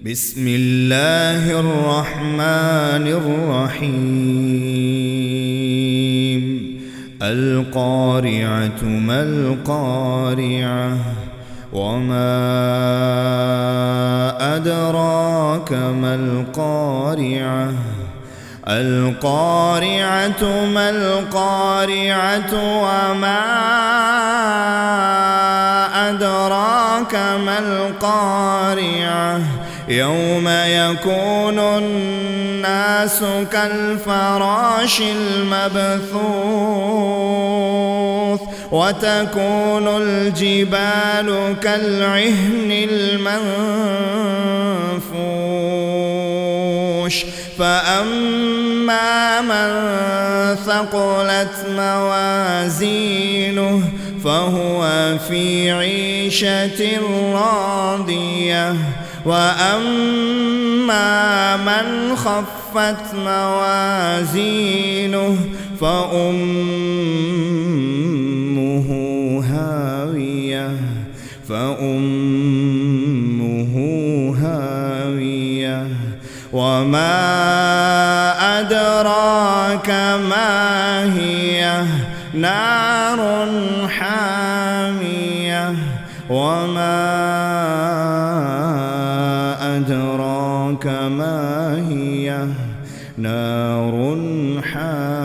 بسم الله الرحمن الرحيم القارعة ما القارعة وما أدراك ما القارعة القارعة ما القارعة وما أدراك ما القارعة يوم يكون الناس كالفراش المبثوث وتكون الجبال كالعهن المنفوش فأما من ثقلت موازينه فهو في عيشة راضية وأما من خفت موازينه فأمه هاوية وما أدراك ما هي نار حامية وما أدراك ما هي نار حامية